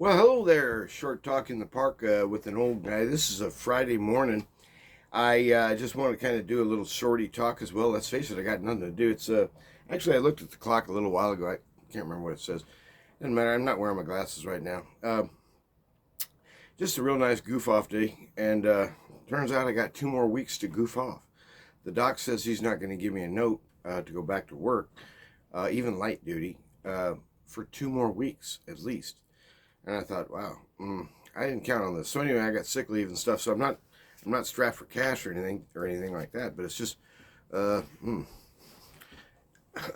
Well, hello there. Short talk in the park with an old guy. This is a Friday morning. I just want to kind of do a little shorty talk as well. Let's face it, I got nothing to do. It's actually I looked at the clock a little while ago. I can't remember what it says. Doesn't matter. I'm not wearing my glasses right now. Just a real nice goof off day, and turns out I got 2 more weeks to goof off. The doc says he's not going to give me a note to go back to work, even light duty, for 2 more weeks at least. And I thought, wow, I didn't count on this. So anyway, I got sick leave and stuff. So I'm not strapped for cash or anything like that. But it's just, uh, mm,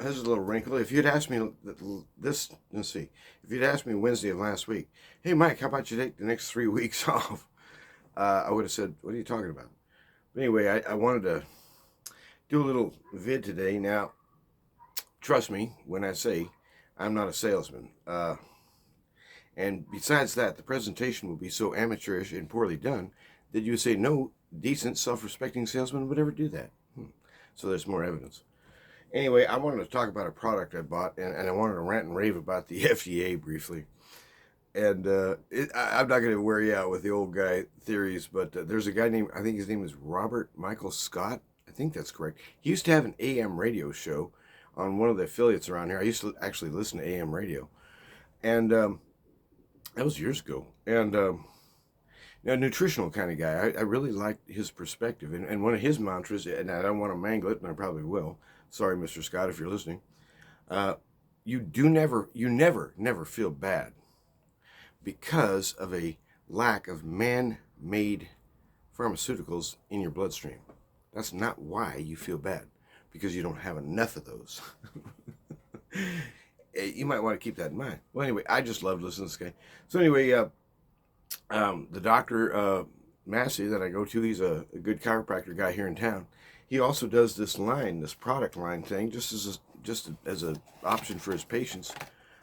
there's a little wrinkle. If you'd asked me this, let's see, if you'd asked me Wednesday of last week, hey Mike, how about you take the next 3 weeks off? I would have said, what are you talking about? But anyway, I wanted to do a little vid today. Now, trust me when I say I'm not a salesman. And besides that, the presentation will be so amateurish and poorly done that you would say no decent, self-respecting salesman would ever do that. So there's more evidence. Anyway, I wanted to talk about a product I bought, and I wanted to rant and rave about the FDA briefly. And I'm not going to wear you out with the old guy theories, but there's a guy named, I think his name is Robert Michael Scott. I think that's correct. He used to have an AM radio show on one of the affiliates around here. I used to actually listen to AM radio. And that was years ago. And now, nutritional kind of guy. I really liked his perspective. And one of his mantras, and I don't want to mangle it, and I probably will. Sorry, Mr. Scott, if you're listening. You never feel bad because of a lack of man-made pharmaceuticals in your bloodstream. That's not why you feel bad, because you don't have enough of those. You might want to keep that in mind. Well, anyway, I just loved listening to this guy. So anyway, the doctor Massey that I go to, he's a good chiropractor guy here in town. He also does this product line thing, just as an option for his patients.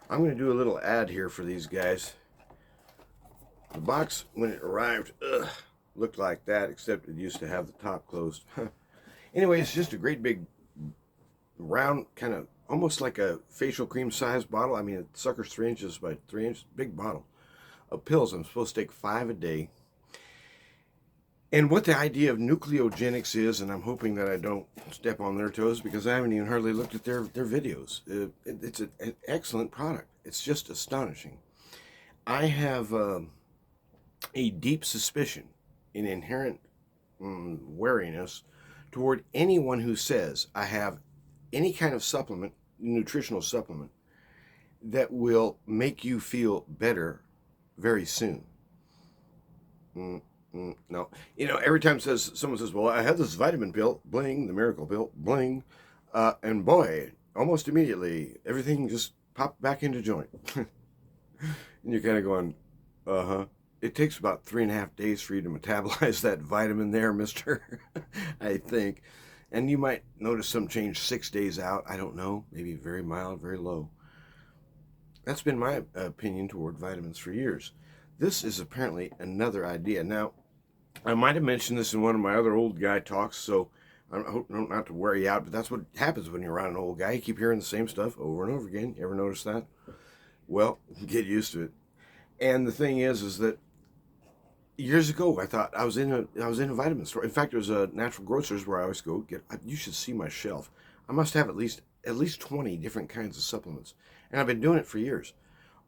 I'm going to do a little ad here for these guys. The box, when it arrived, looked like that, except it used to have the top closed. Anyway, it's just a great big round, kind of almost like a facial cream size bottle. I mean, the sucker's 3 inches by 3 inches, big bottle of pills. I'm supposed to take 5 a day. And what the idea of nucleogenics is, and I'm hoping that I don't step on their toes because I haven't even hardly looked at their videos. It's an excellent product. It's just astonishing. I have a deep suspicion, an inherent wariness toward anyone who says I have any kind of supplement, nutritional supplement, that will make you feel better very soon. No. Every time someone says, well, I had this vitamin pill, bling, the miracle pill, bling, and boy, almost immediately, everything just popped back into joint. And you're kind of going, uh-huh. It takes about 3.5 days for you to metabolize that vitamin there, mister, I think. And you might notice some change 6 days out. I don't know. Maybe very mild, very low. That's been my opinion toward vitamins for years. This is apparently another idea. Now, I might have mentioned this in one of my other old guy talks, so I hope not to wear you out, but that's what happens when you're around an old guy. You keep hearing the same stuff over and over again. You ever notice that? Well, get used to it. And the thing is that years ago, I thought I was in a vitamin store. In fact, there's a natural grocers where I always go get. You should see my shelf. I must have at least 20 different kinds of supplements, and I've been doing it for years,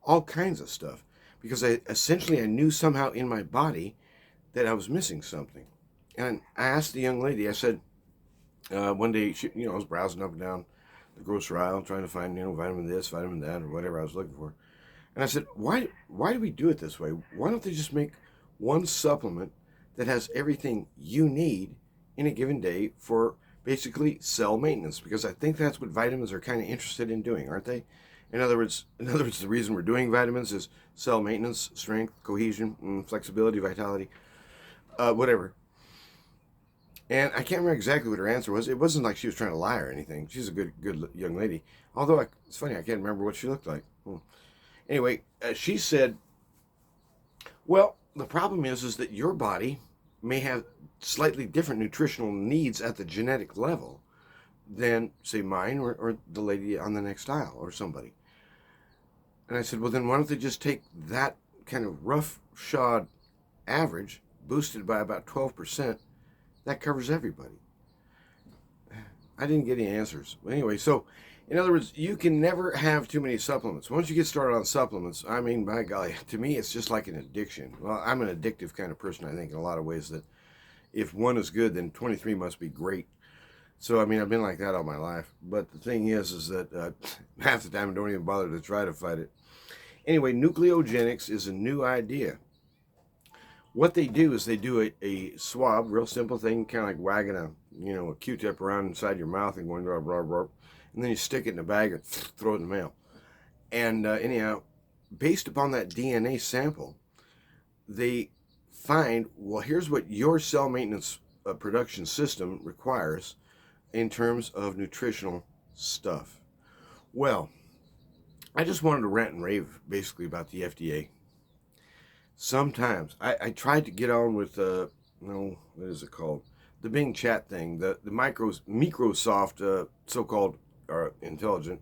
all kinds of stuff, because I knew somehow in my body that I was missing something. And I asked the young lady. I said one day, I was browsing up and down the grocery aisle trying to find vitamin this, vitamin that, or whatever I was looking for. And I said, why do we do it this way? Why don't they just make one supplement that has everything you need in a given day for basically cell maintenance? Because I think that's what vitamins are kind of interested in doing, aren't they? In other words, the reason we're doing vitamins is cell maintenance, strength, cohesion, flexibility, vitality, whatever. And I can't remember exactly what her answer was. It wasn't like she was trying to lie or anything. She's a good young lady. Although it's funny, I can't remember what she looked like. Anyway, she said, well, the problem is that your body may have slightly different nutritional needs at the genetic level than, say, mine or the lady on the next aisle or somebody. And I said, well, then why don't they just take that kind of rough-shod average, boosted by about 12%, that covers everybody. I didn't get any answers. But anyway, so in other words, you can never have too many supplements. Once you get started on supplements, I mean, by golly, to me, it's just like an addiction. Well, I'm an addictive kind of person, I think, in a lot of ways, that if one is good, then 23 must be great. So, I mean, I've been like that all my life. But the thing is that half the time I don't even bother to try to fight it. Anyway, nucleogenics is a new idea. What they do is they do a swab, real simple thing, kind of like wagging a Q-tip around inside your mouth and going, blah, blah, blah, and then you stick it in a bag and throw it in the mail. And anyhow, based upon that DNA sample, they find, well, here's what your cell maintenance production system requires in terms of nutritional stuff. Well, I just wanted to rant and rave basically about the FDA. Sometimes I tried to get on with what is it called? The Bing chat thing, the Microsoft so-called intelligent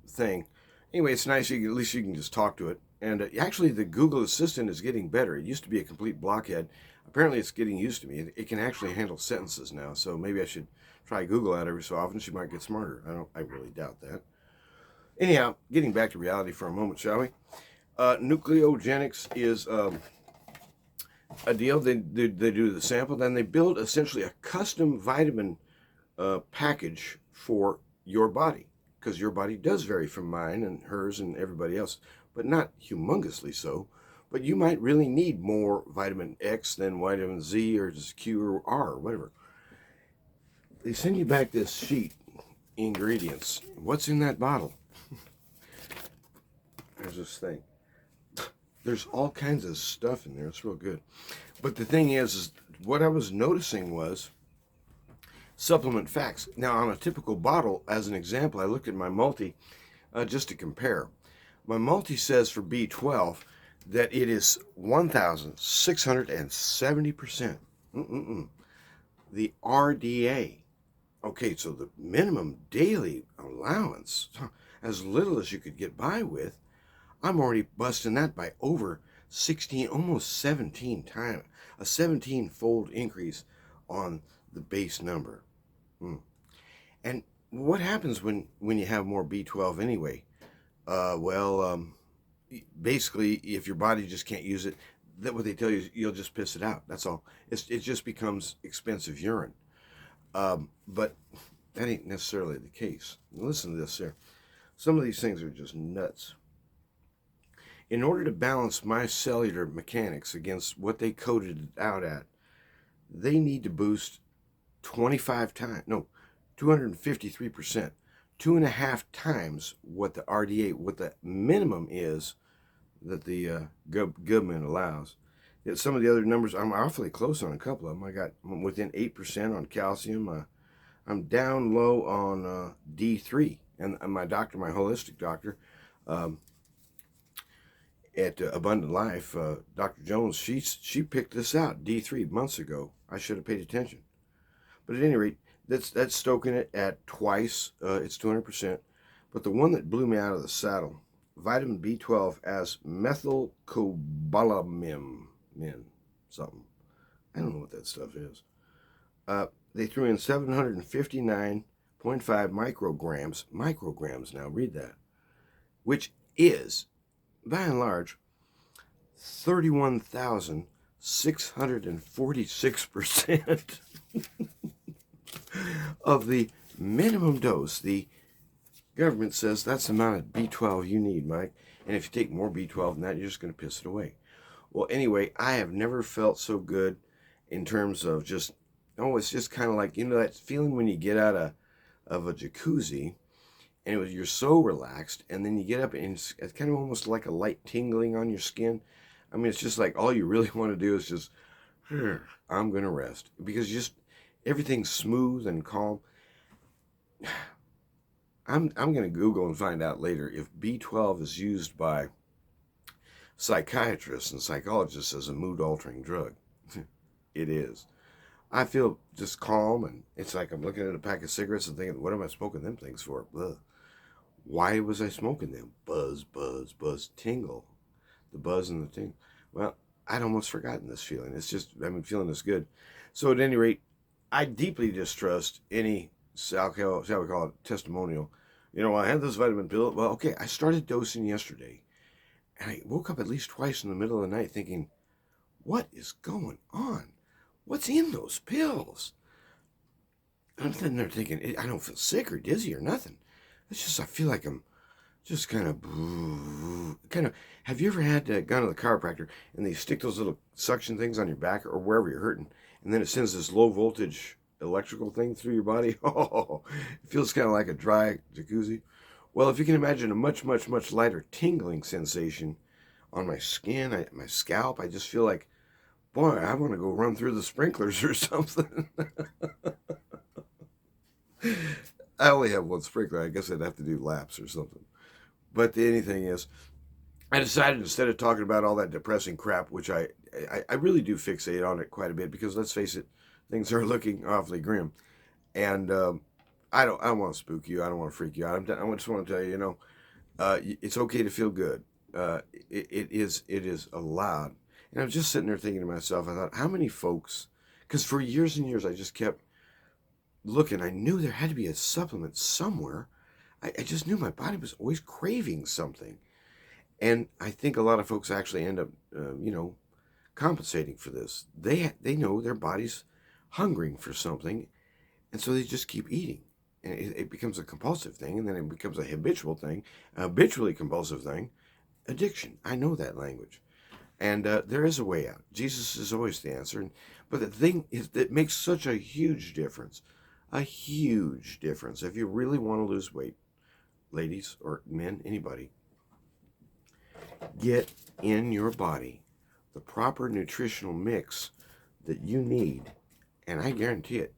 thing. Anyway, it's nice. At least you can just talk to it. And actually, the Google Assistant is getting better. It used to be a complete blockhead. Apparently, it's getting used to me. It can actually handle sentences now. So maybe I should try Google out every so often. She might get smarter. I really doubt that. Anyhow, getting back to reality for a moment, shall we? Nucleogenics is a deal. They do the sample, then they build essentially a custom vitamin package for your body, because your body does vary from mine and hers and everybody else, but not humongously so. But you might really need more vitamin X than vitamin Z or just Q or R or whatever. They send you back this sheet, ingredients. What's in that bottle? There's this thing. There's all kinds of stuff in there. It's real good. But the thing is what I was noticing was supplement facts. Now, on a typical bottle, as an example, I looked at my multi just to compare. My multi says for B12 that it is 1,670%. The RDA. Okay, so the minimum daily allowance, as little as you could get by with, I'm already busting that by over 16, almost 17 times, a 17-fold increase on the base number. And what happens when you have more B12 anyway? Basically, if your body just can't use it, that what they tell you is you'll just piss it out. That's all. It just becomes expensive urine. But that ain't necessarily the case. Listen to this here. Some of these things are just nuts. In order to balance my cellular mechanics against what they coded it out at, they need to boost 253%, 2.5 times what the RDA, what the minimum is that the government allows. Yet some of the other numbers, I'm awfully close on a couple of them. I'm within 8% on calcium. I'm down low on D3. And my doctor, my holistic doctor, at Abundant Life, Dr. Jones, she picked this out, D3, months ago. I should have paid attention. But at any rate, that's stoking it at twice. It's 200%. But the one that blew me out of the saddle, vitamin B12 as methylcobalamin, something. I don't know what that stuff is. They threw in 759.5 micrograms now, read that, which is, by and large, 31,646% of the minimum dose. The government says that's the amount of B12 you need, Mike. And if you take more B12 than that, you're just going to piss it away. Well, anyway, I have never felt so good in terms of just, it's just kind of like, that feeling when you get out of a jacuzzi and you're so relaxed, and then you get up and it's kind of almost like a light tingling on your skin. I mean, it's just like all you really want to do is just, I'm going to rest, because just everything's smooth and calm. I'm going to Google and find out later if B12 is used by psychiatrists and psychologists as a mood-altering drug. It is. I feel just calm, and it's like I'm looking at a pack of cigarettes and thinking, what am I smoking them things for? Ugh. Why was I smoking them? Buzz, buzz, buzz, tingle. the buzz and the ting. Well, I'd almost forgotten this feeling. It's just, I've been feeling this good. So at any rate, I deeply distrust any, shall we call it, testimonial. I had this vitamin pill. Well, okay, I started dosing yesterday. And I woke up at least twice in the middle of the night thinking, what is going on? What's in those pills? And I'm sitting there thinking, I don't feel sick or dizzy or nothing. It's just, I feel like I'm just kind of. Have you ever had gone to the chiropractor and they stick those little suction things on your back or wherever you're hurting, and then it sends this low voltage electrical thing through your body? Oh, it feels kind of like a dry jacuzzi. Well, if you can imagine a much, much, much lighter tingling sensation on my skin, my scalp, I just feel like, boy, I want to go run through the sprinklers or something. I only have one sprinkler. I guess I'd have to do laps or something. But the anything is, I decided instead of talking about all that depressing crap, which I really do fixate on it quite a bit because let's face it, things are looking awfully grim. And I don't want to spook you. I don't want to freak you out. I just want to tell you, it's okay to feel good. It is allowed. And I was just sitting there thinking to myself, I thought, how many folks, because for years and years I just kept looking. I knew there had to be a supplement somewhere. I just knew my body was always craving something. And I think a lot of folks actually end up, compensating for this. They know their body's hungering for something, and so they just keep eating. And it becomes a compulsive thing, and then it becomes a habitual thing, a habitually compulsive thing, addiction. I know that language. And there is a way out. Jesus is always the answer. But the thing is, that makes such a huge difference. A huge difference. If you really want to lose weight, ladies or men, anybody, get in your body the proper nutritional mix that you need. And I guarantee it,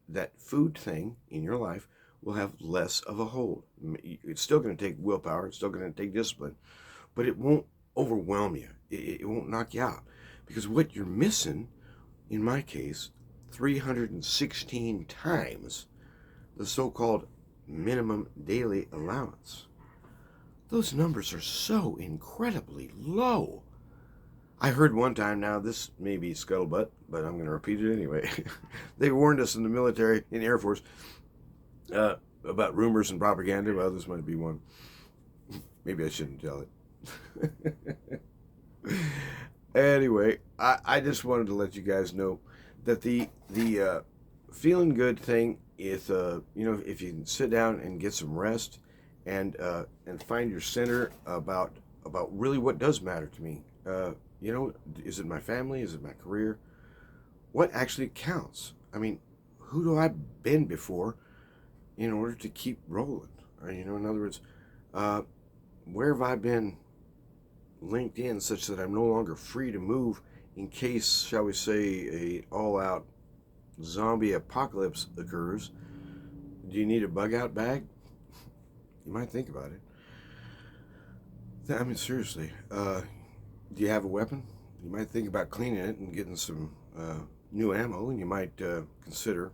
that food thing in your life will have less of a hold. It's still going to take willpower. It's still going to take discipline. But it won't overwhelm you. It won't knock you out. Because what you're missing, in my case, 316 times the so-called minimum daily allowance. Those numbers are so incredibly low. I heard one time, now this may be scuttlebutt, but I'm going to repeat it anyway. They warned us in the military, in the Air Force, about rumors and propaganda. Well, this might be one. Maybe I shouldn't tell it. Anyway, I just wanted to let you guys know that the feeling good thing is, if you can sit down and get some rest and find your center about really what does matter to me. Is it my family? Is it my career? What actually counts? I mean, who do I bend before in order to keep rolling? Or, in other words, where have I been linked in such that I'm no longer free to move in case, shall we say, a all-out zombie apocalypse occurs? Do you need a bug-out bag? You might think about it. I mean, seriously. Do you have a weapon? You might think about cleaning it and getting some new ammo, and you might consider,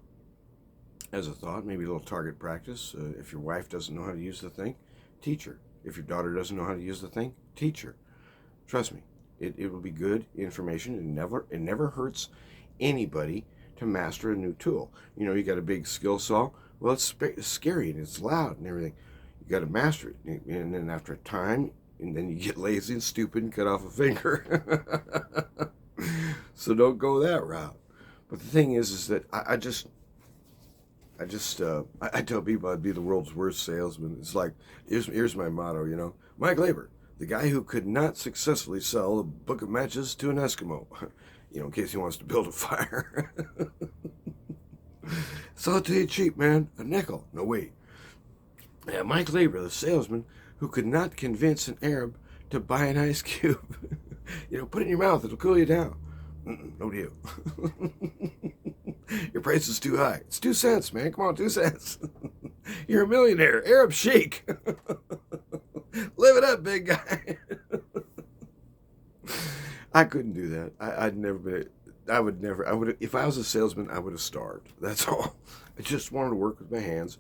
as a thought, maybe a little target practice. If your wife doesn't know how to use the thing, teach her. If your daughter doesn't know how to use the thing, teach her. Trust me, it will be good information. It never hurts anybody to master a new tool. You got a big skill saw. Well, it's scary and it's loud and everything. You got to master it, and then after a time, and then you get lazy and stupid and cut off a finger. So don't go that route. But the thing is that I tell people I'd be the world's worst salesman. It's like, here's my motto, Mike Labor, the guy who could not successfully sell a book of matches to an Eskimo, in case he wants to build a fire. Sell it to you cheap, man. A nickel. No, wait. Yeah, Mike Labor, the salesman who could not convince an Arab to buy an ice cube. Put it in your mouth. It'll cool you down. No deal. Your price is too high. It's 2 cents, man. Come on, 2 cents. You're a millionaire. Arab sheik. Live it up, big guy. I couldn't do that. I would, if I was a salesman, I would have starved. That's all. I just wanted to work with my hands,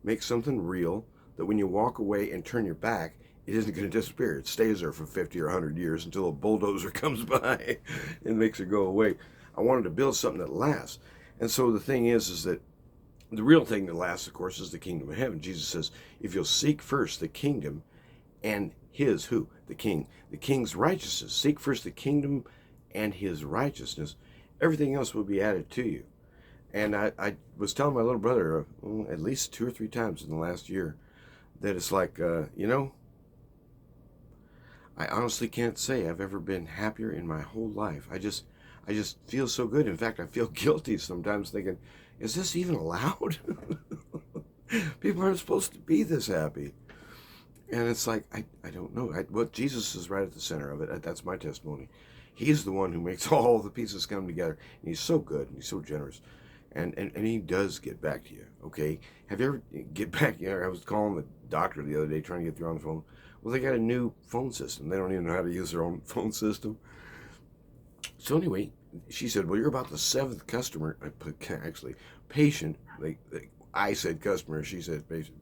make something real, that when you walk away and turn your back, It isn't going to disappear. It stays there for 50 or 100 years until a bulldozer comes by and makes it go away. I wanted to build something that lasts. And so the thing is that the real thing that lasts, of course, is the kingdom of heaven. Jesus says, if you'll seek first the kingdom and his, who? The king. The king's righteousness. Seek first the kingdom and his righteousness. Everything else will be added to you. And I was telling my little brother at least 2 or 3 times in the last year that it's like, I honestly can't say I've ever been happier in my whole life. I just feel so good. In fact, I feel guilty sometimes thinking, is this even allowed? People aren't supposed to be this happy. And it's like, I don't know. Well, Jesus is right at the center of it. That's my testimony. He's the one who makes all the pieces come together. And he's so good and he's so generous. And he does get back to you, okay? Have you ever get back? I was calling the doctor the other day trying to get through on the phone. Well, they got a new phone system. They don't even know how to use their own phone system. So anyway, she said, well, you're about the 7th customer, actually, patient. I said customer, she said patient.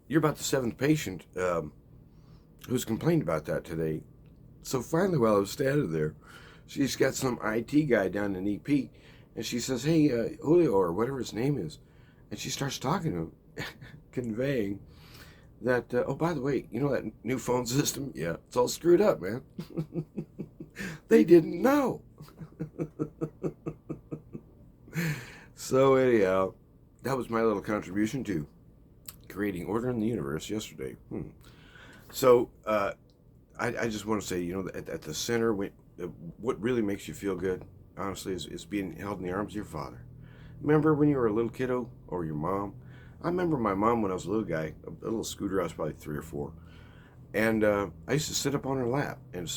You're about the 7th patient who's complained about that today. So finally, while I was standing there, she's got some IT guy down in EP, and she says, hey, Julio, or whatever his name is. And she starts talking to him, conveying that, oh, by the way, you know that new phone system? Yeah, it's all screwed up, man. They didn't know. So anyhow, that was my little contribution to creating order in the universe yesterday. So I just want to say, at the center, what really makes you feel good, honestly, is being held in the arms of your father. Remember when you were a little kiddo, or your mom? I remember my mom when I was a little guy, a little scooter. I was probably 3 or 4. And I used to sit up on her lap, and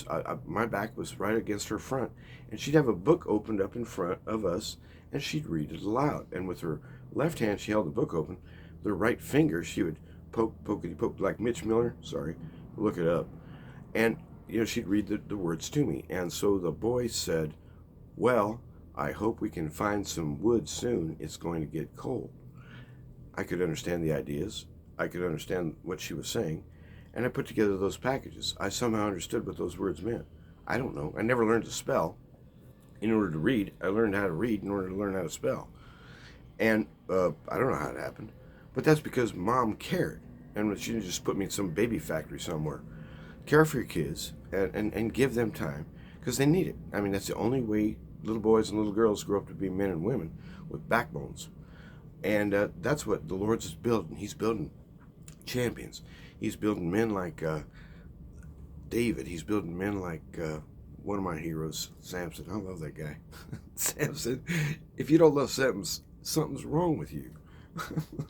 my back was right against her front. And she'd have a book opened up in front of us, and she'd read it aloud. And with her left hand, she held the book open. With her right finger, she would poke, like Mitch Miller. Sorry, look it up. And, she'd read the words to me. And so the boy said, well, I hope we can find some wood soon. It's going to get cold. I could understand the ideas. I could understand what she was saying. And I put together those packages. I somehow understood what those words meant. I don't know. I never learned to spell in order to read. I learned how to read in order to learn how to spell. And I don't know how it happened. But that's because Mom cared. And she didn't just put me in some baby factory somewhere. Care for your kids and give them time because they need it. I mean, that's the only way little boys and little girls grow up to be men and women with backbones. And that's what the Lord's is building. He's building champions. He's building men like David. He's building men like one of my heroes, Samson. I love that guy. Samson. If you don't love Samson, something's wrong with you.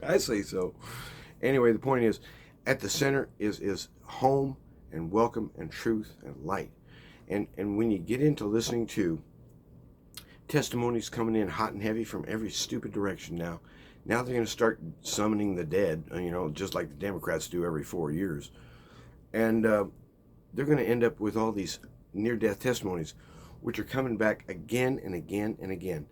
I say so. Anyway, the point is, at the center is home and welcome and truth and light. And when you get into listening to testimonies coming in hot and heavy from every stupid direction now they're going to start summoning the dead, just like the Democrats do every 4 years. And they're going to end up with all these near-death testimonies, which are coming back again and again and again.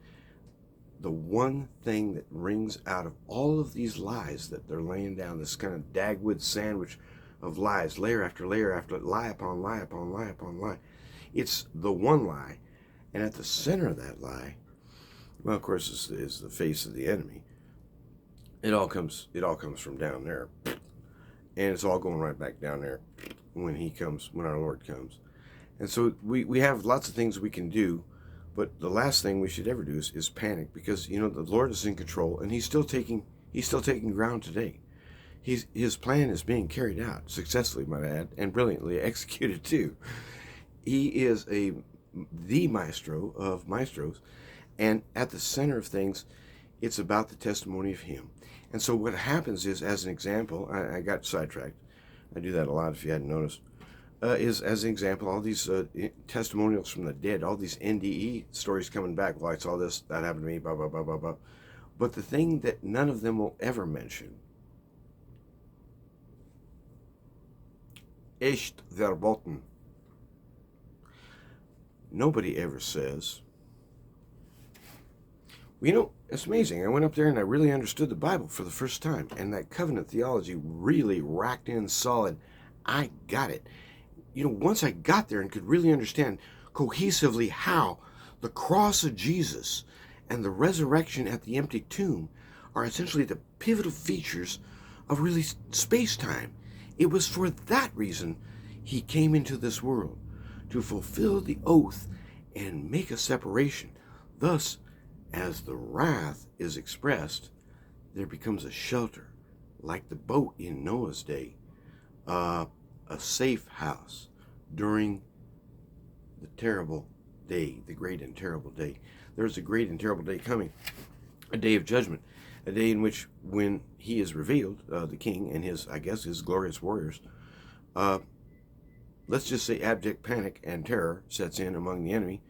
The one thing that rings out of all of these lies that they're laying down, this kind of Dagwood sandwich of lies, layer after layer after lie upon lie upon lie upon lie. It's the one lie. And at the center of that lie, well, of course, is the face of the enemy. It all comes from down there. And it's all going right back down there when our Lord comes. And so we have lots of things we can do, but the last thing we should ever do is panic, because the Lord is in control, and he's still taking ground today. His plan is being carried out successfully, might I add, and brilliantly executed too. He is the maestro of maestros, and at the center of things, it's about the testimony of him. And so what happens is, as an example, I got sidetracked. I do that a lot if you hadn't noticed. Is, as an example, all these testimonials from the dead, all these NDE stories coming back. Well, I saw this, that happened to me, blah, blah, blah, blah, blah. But the thing that none of them will ever mention, echt verboten. Nobody ever says, it's amazing. I went up there and I really understood the Bible for the first time. And that covenant theology really racked in solid I got it. Once I got there and could really understand cohesively how the cross of Jesus and the resurrection at the empty tomb are essentially the pivotal features of really space-time. It was for that reason he came into this world, to fulfill the oath and make a separation. Thus, as the wrath is expressed, there becomes a shelter, like the boat in Noah's day, a safe house during the terrible day, the great and terrible day. There's a great and terrible day coming, a day of judgment, a day in which, when he is revealed, the king and his glorious warriors, let's just say abject panic and terror sets in among the enemy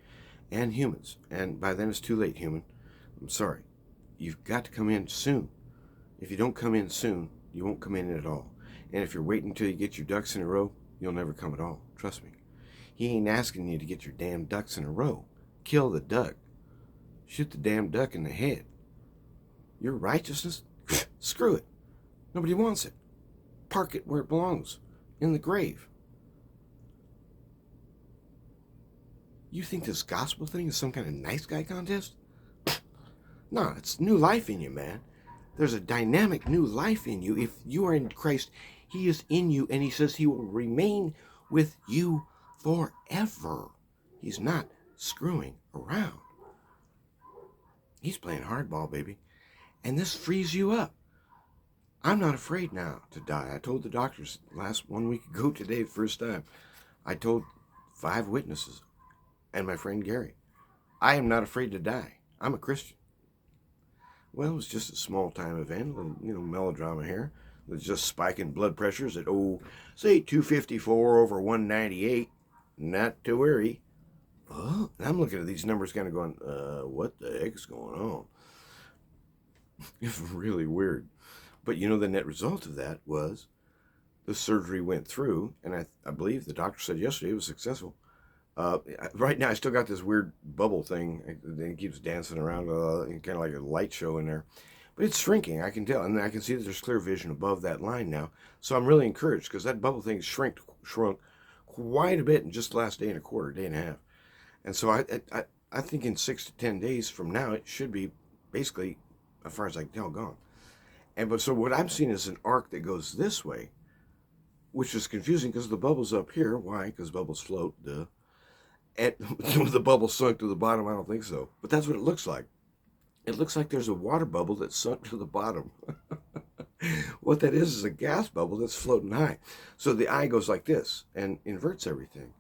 and humans. And by then it's too late, human. I'm sorry. You've got to come in soon. If you don't come in soon, you won't come in at all. And if you're waiting until you get your ducks in a row, you'll never come at all. Trust me. He ain't asking you to get your damn ducks in a row. Kill the duck. Shoot the damn duck in the head. Your righteousness? Screw it. Nobody wants it. Park it where it belongs. In the grave. You think this gospel thing is some kind of nice guy contest? No, it's new life in you, man. There's a dynamic new life in you. If you are in Christ, he is in you, and he says he will remain with you forever. He's not screwing around. He's playing hardball, baby. And this frees you up. I'm not afraid now to die. I told the doctors 1 week ago today, first time. I told 5 witnesses and my friend Gary, I am not afraid to die. I'm a Christian. Well, it was just a small time event, melodrama here. It's just spiking blood pressures at, say 254 over 198. Not to worry. Oh, and I'm looking at these numbers kind of going, what the heck is going on? It's really weird. But the net result of that was the surgery went through, and I believe the doctor said yesterday it was successful. Right now, I still got this weird bubble thing. It keeps dancing around, kind of like a light show in there. But it's shrinking, I can tell. And I can see that there's clear vision above that line now. So I'm really encouraged, because that bubble thing shrunk quite a bit in just the last day and a quarter, day and a half. And so I think in 6 to 10 days from now, it should be basically, as far as I can tell, gone. So what I'm seeing is an arc that goes this way, which is confusing because the bubble's up here. Why? Because bubbles float, duh. And the bubble sunk to the bottom, I don't think so. But that's what it looks like. It looks like there's a water bubble that sunk to the bottom. What that is a gas bubble that's floating high. So the eye goes like this and inverts everything.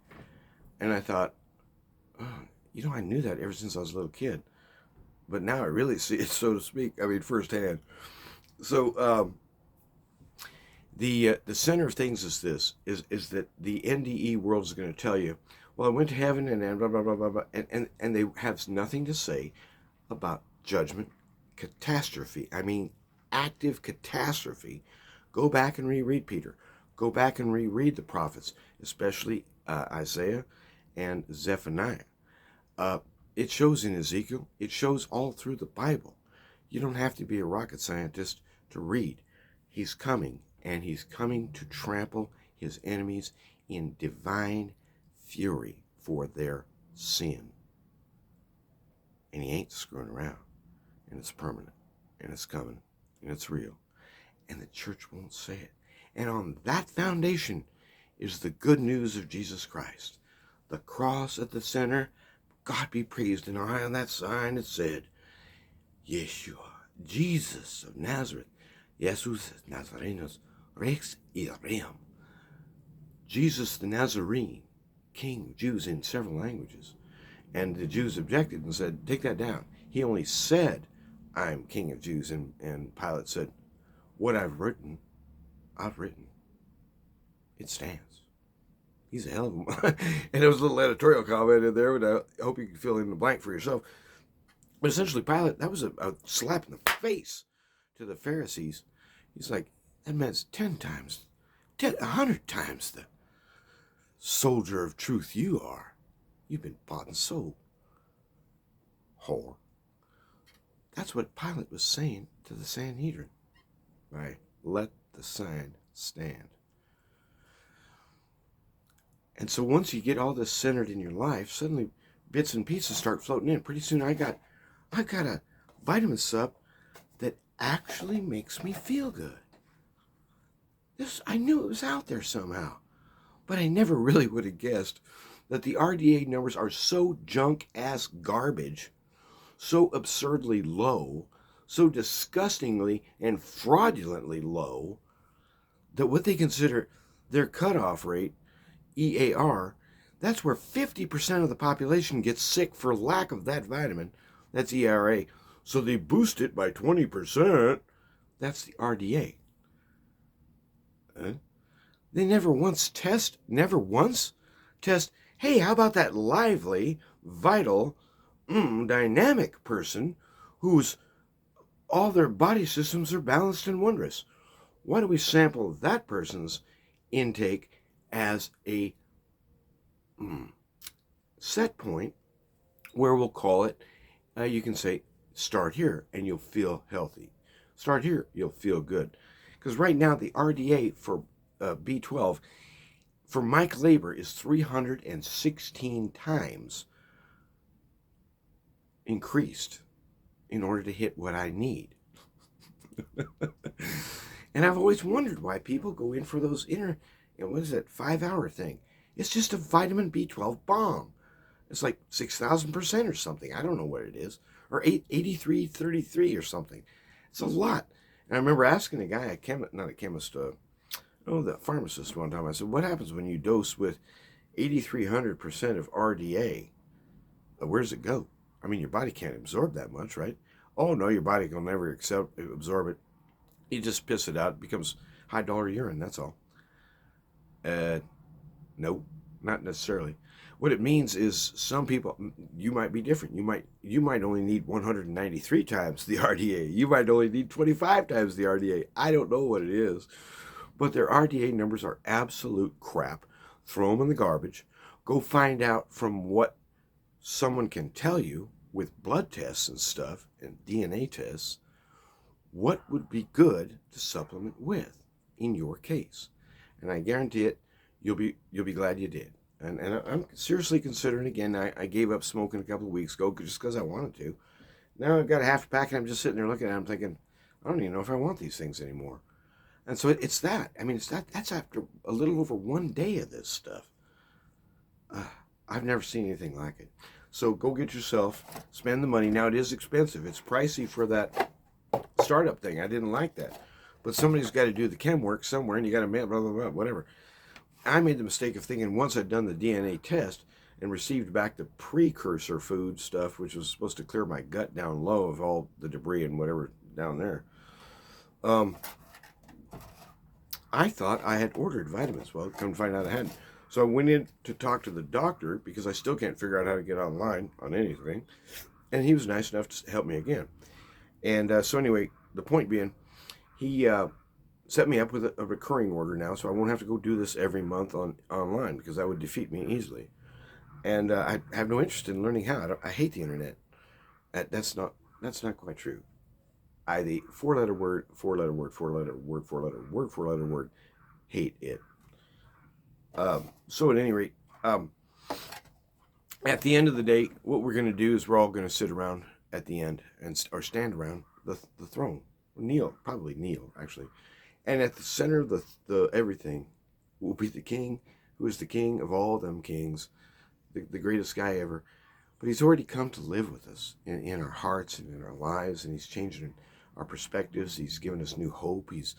And I thought, I knew that ever since I was a little kid. But now I really see it, so to speak. I mean, firsthand. So the center of things is this, is that the NDE world is going to tell you, well, I went to heaven and blah, blah, blah, blah, blah. And they have nothing to say about judgment, catastrophe. I mean, active catastrophe. Go back and reread Peter. Go back and reread the prophets, especially Isaiah and Zephaniah. It shows in Ezekiel. It shows all through the Bible. You don't have to be a rocket scientist to read. He's coming, and he's coming to trample his enemies in divine fury for their sin. And he ain't screwing around. And it's permanent. And it's coming. And it's real. And the church won't say it. And on that foundation is the good news of Jesus Christ. The cross at the center. God be praised. And high on that sign it said, Yeshua, Jesus of Nazareth, Jesus Nazarenos, Rex Irem. Jesus the Nazarene, King of Jews in several languages. And the Jews objected and said, take that down. He only said, I'm King of Jews. And Pilate said, what I've written, I've written. It stands. He's a hell of a one. And there was a little editorial comment in there, but I hope you can fill in the blank for yourself. But essentially, Pilate, that was a slap in the face to the Pharisees. He's like, that man's 100 times the soldier of truth you are. You've been bought and sold. Whore. That's what Pilate was saying to the Sanhedrin. Right? Let the sign stand. And so once you get all this centered in your life, suddenly bits and pieces start floating in. Pretty soon I got a vitamin sup that actually makes me feel good. This I knew it was out there somehow, but I never really would have guessed that the RDA numbers are so junk ass garbage, so absurdly low, so disgustingly and fraudulently low, that what they consider their cutoff rate, EAR, that's where 50% of the population gets sick for lack of that vitamin. That's ERA. So they boost it by 20%. That's the RDA. They never once test, hey, how about that lively, vital, dynamic person whose all their body systems are balanced and wondrous? Why don't we sample that person's intake as a set point where we'll call it, you can say, start here and you'll feel healthy. Start here, you'll feel good. Because right now the RDA for B12 for Mike Labor is 316 times increased in order to hit what I need. And I've always wondered why people go in for those what is that, 5-hour thing? It's just a vitamin B12 bomb. It's like 6,000% or something. I don't know what it is. Or 8333 or something. It's a lot. And I remember asking a guy, the pharmacist one time, I said, what happens when you dose with 8,300% of RDA? Where does it go? I mean, your body can't absorb that much, right? Oh, no, your body will never absorb it. You just piss it out. It becomes high-dollar urine, that's all. Nope, not necessarily. What it means is some people, you might be different. You might only need 193 times the RDA. You might only need 25 times the RDA. I don't know what it is. But their RDA numbers are absolute crap. Throw them in the garbage. Go find out from what someone can tell you with blood tests and stuff and DNA tests what would be good to supplement with in your case. And I guarantee it, you'll be glad you did. And I'm seriously considering again. I gave up smoking a couple of weeks ago just because I wanted to. Now I've got a half a pack and I'm just sitting there looking at them thinking, I don't even know if I want these things anymore. And so it's that. I mean, that's after a little over 1 day of this stuff. I've never seen anything like it. So go get yourself, spend the money. Now it is expensive. It's pricey for that startup thing. I didn't like that. But somebody's got to do the chem work somewhere and you got to mail, blah, blah, blah, whatever. I made the mistake of thinking once I'd done the DNA test and received back the precursor food stuff, which was supposed to clear my gut down low of all the debris and whatever down there, I thought I had ordered vitamins. Well, come to find out I hadn't. So I went in to talk to the doctor because I still can't figure out how to get online on anything. And he was nice enough to help me again. And so anyway, the point being, he set me up with a recurring order now, so I won't have to go do this every month online because that would defeat me easily. And I have no interest in learning how. I hate the internet. That's not quite true. The four-letter word, hate it. So at any rate, at the end of the day, what we're going to do is we're all going to sit around at the end or stand around the throne. Probably kneel, actually. And at the center of the everything will be the king, who is the king of all them kings, the greatest guy ever. But he's already come to live with us in our hearts and in our lives, and he's changing our perspectives. He's given us new hope. He's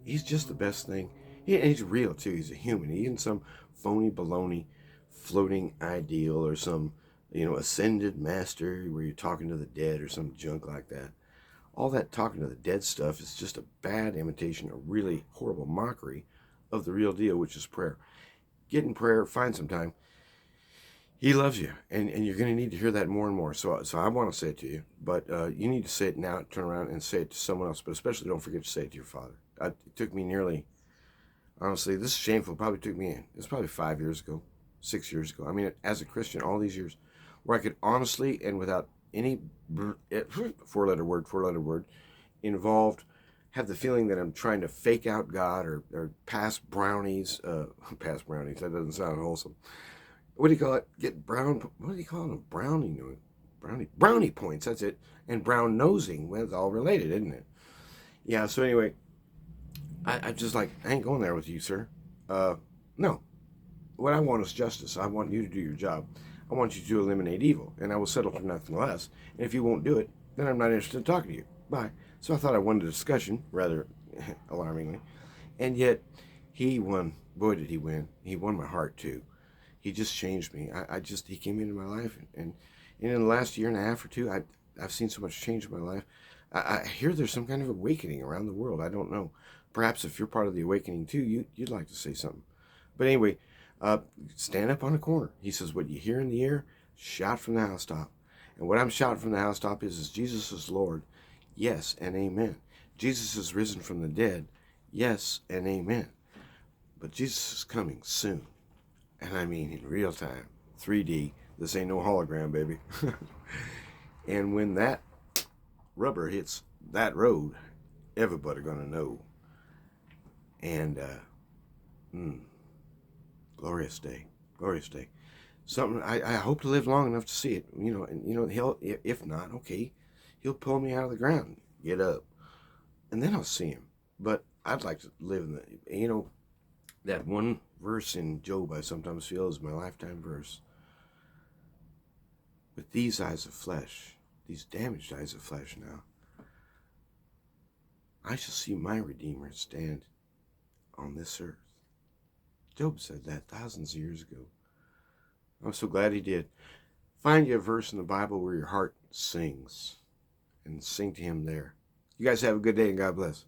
just the best thing. And he's real too. He's a human. He isn't some phony baloney floating ideal or some ascended master where you're talking to the dead or some junk like that. All that talking to the dead stuff is just a bad imitation, a really horrible mockery of the real deal, which is prayer. Get in prayer, find some time. He loves you, and you're going to need to hear that more and more. So I want to say it to you, but you need to say it now, turn around and say it to someone else, but especially don't forget to say it to your father. It took me honestly, this is shameful. It's probably 5 years ago, 6 years ago. I mean, as a Christian, all these years, where I could honestly and without any four-letter word involved, have the feeling that I'm trying to fake out God or pass brownies. Pass brownies. That doesn't sound wholesome. What do you call it? Get brown. What do you call them? Brownie points. That's it. And brown nosing. Well, it's all related, isn't it? Yeah. So anyway, I'm just like, I ain't going there with you, sir. No. What I want is justice. I want you to do your job. I want you to eliminate evil, and I will settle for nothing less. And if you won't do it, then I'm not interested in talking to you. Bye. So I thought I wanted a discussion, rather alarmingly. And yet, he won. Boy, did he win. He won my heart, too. He just changed me. He came into my life. And in the last year and a half or two, I've seen so much change in my life. I hear there's some kind of awakening around the world. I don't know. Perhaps if you're part of the awakening, too, you'd like to say something. But anyway, stand up on a corner. He says, what you hear in the air, shout from the housetop. And what I'm shouting from the housetop is Jesus is Lord. Yes and amen. Jesus is risen from the dead. Yes and amen. But Jesus is coming soon. And I mean in real time. 3D. This ain't no hologram, baby. And when that rubber hits that road, everybody gonna know. And glorious day. Glorious day. Something I hope to live long enough to see it. And he'll, if not, okay, he'll pull me out of the ground, get up, and then I'll see him. But I'd like to live in that one verse in Job I sometimes feel is my lifetime verse. With these eyes of flesh, these damaged eyes of flesh now, I shall see my Redeemer stand on this earth. Job said that thousands of years ago. I'm so glad he did. Find you a verse in the Bible where your heart sings and sing to him there. You guys have a good day and God bless.